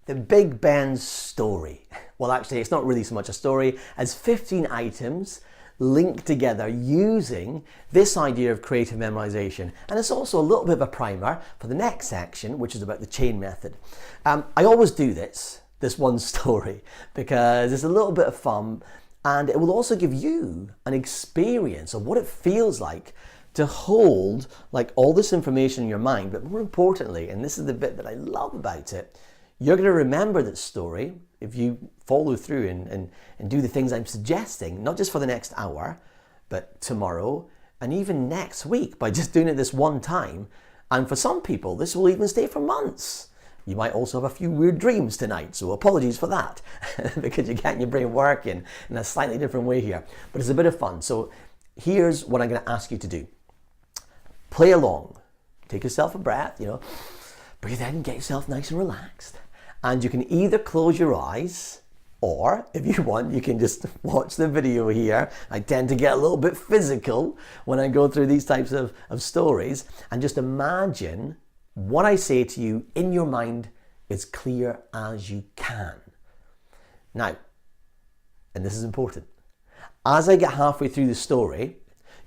The Big Ben story. Well, actually, it's not really so much a story as 15 items linked together using this idea of creative memorization. And it's also a little bit of a primer for the next section, which is about the chain method. I always do this one story because it's a little bit of fun, and it will also give you an experience of what it feels like to hold like all this information in your mind. But more importantly, and this is the bit that I love about it, you're going to remember that story if you follow through and do the things I'm suggesting, not just for the next hour, but tomorrow and even next week by just doing it this one time. And for some people, this will even stay for months. You might also have a few weird dreams tonight, so apologies for that, because you're getting your brain working in a slightly different way here. But it's a bit of fun. So here's what I'm going to ask you to do. Play along. Take yourself a breath, breathe in, get yourself nice and relaxed. And you can either close your eyes, or if you want, you can just watch the video here. I tend to get a little bit physical when I go through these types of stories, and just imagine what I say to you in your mind as clear as you can. Now, and this is important, as I get halfway through the story,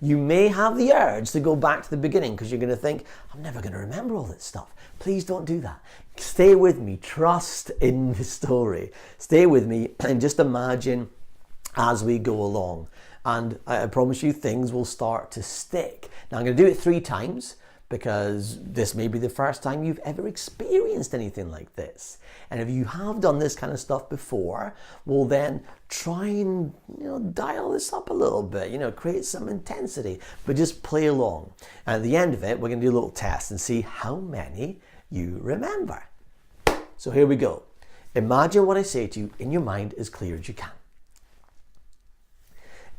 you may have the urge to go back to the beginning because you're going to think, I'm never going to remember all this stuff. Please don't do that. Stay with me. Trust in the story. Stay with me and just imagine as we go along. And I promise you things will start to stick. Now I'm going to do it 3 times because this may be the first time you've ever experienced anything like this. And if you have done this kind of stuff before, well then try and dial this up a little bit, create some intensity, but just play along. And at the end of it, we're going to do a little test and see how many you remember. So here we go. Imagine what I say to you in your mind as clear as you can.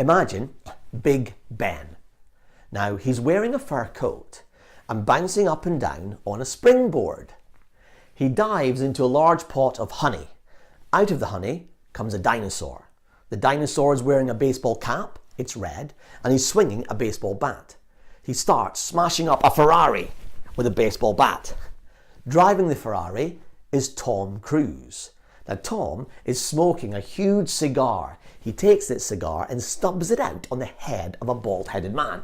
Imagine Big Ben. Now he's wearing a fur coat and bouncing up and down on a springboard. He dives into a large pot of honey. Out of the honey comes a dinosaur. The dinosaur is wearing a baseball cap, it's red, and he's swinging a baseball bat. He starts smashing up a Ferrari with a baseball bat. Driving the Ferrari is Tom Cruise. Now Tom is smoking a huge cigar. He takes this cigar and stubs it out on the head of a bald-headed man.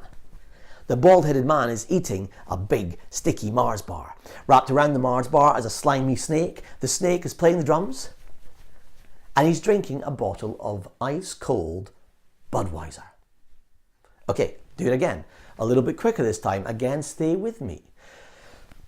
The bald-headed man is eating a big, sticky Mars bar. Wrapped around the Mars bar is a slimy snake. The snake is playing the drums. And he's drinking a bottle of ice-cold Budweiser. Okay, do it again. A little bit quicker this time. Again, stay with me.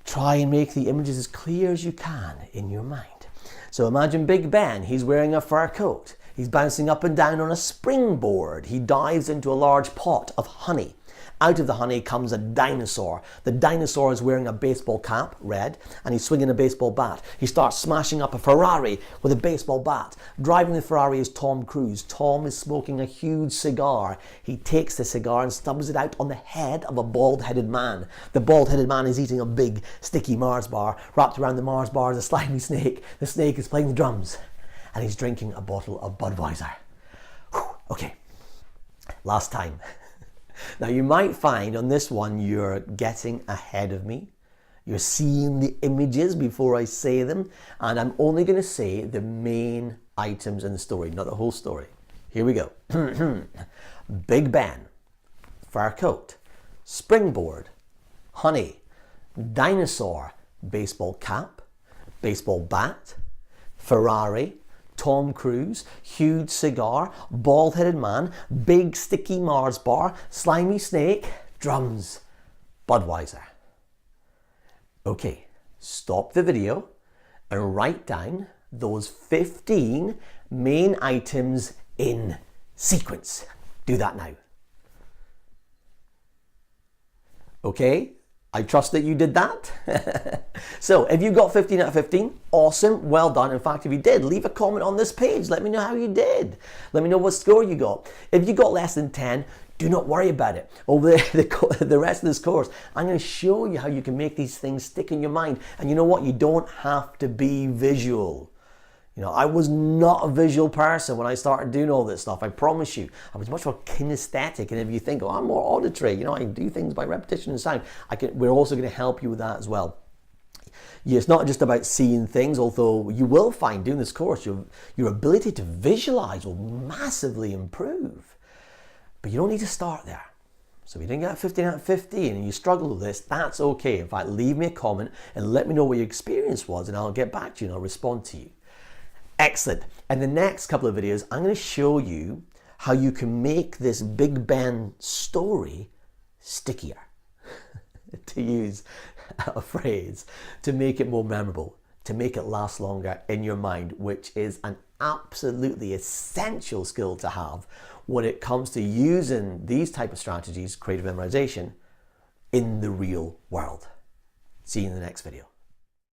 Try and make the images as clear as you can in your mind. So imagine Big Ben. He's wearing a fur coat. He's bouncing up and down on a springboard. He dives into a large pot of honey. Out of the honey comes a dinosaur. The dinosaur is wearing a baseball cap, red, and he's swinging a baseball bat. He starts smashing up a Ferrari with a baseball bat. Driving the Ferrari is Tom Cruise. Tom is smoking a huge cigar. He takes the cigar and stubs it out on the head of a bald-headed man. The bald-headed man is eating a big, sticky Mars bar. Wrapped around the Mars bar is a slimy snake. The snake is playing the drums. And he's drinking a bottle of Budweiser. Whew, okay, last time. Now you might find on this one you're getting ahead of me. You're seeing the images before I say them, and I'm only going to say the main items in the story, not the whole story. Here we go. Big Ben, fur coat, springboard, honey, dinosaur, baseball cap, baseball bat, Ferrari, Tom Cruise, huge cigar, bald-headed man, big sticky Mars bar, slimy snake, drums, Budweiser. Okay, stop the video and write down those 15 main items in sequence. Do that now. Okay? I trust that you did that. So if you got 15 out of 15, awesome, well done. In fact, if you did, leave a comment on this page. Let me know how you did. Let me know what score you got. If you got less than 10, do not worry about it. Over the rest of this course, I'm going to show you how you can make these things stick in your mind. And you know what? You don't have to be visual. I was not a visual person when I started doing all this stuff. I promise you. I was much more kinesthetic. And if you think, I'm more auditory, I do things by repetition and sound. We're also going to help you with that as well. It's not just about seeing things, although you will find doing this course, your ability to visualize will massively improve. But you don't need to start there. So if you didn't get a 15 out of 15 and you struggle with this, that's okay. In fact, leave me a comment and let me know what your experience was, and I'll get back to you and I'll respond to you. Excellent. In the next couple of videos, I'm going to show you how you can make this Big Ben story stickier, to use a phrase, to make it more memorable, to make it last longer in your mind, which is an absolutely essential skill to have when it comes to using these type of strategies, creative memorization, in the real world. See you in the next video.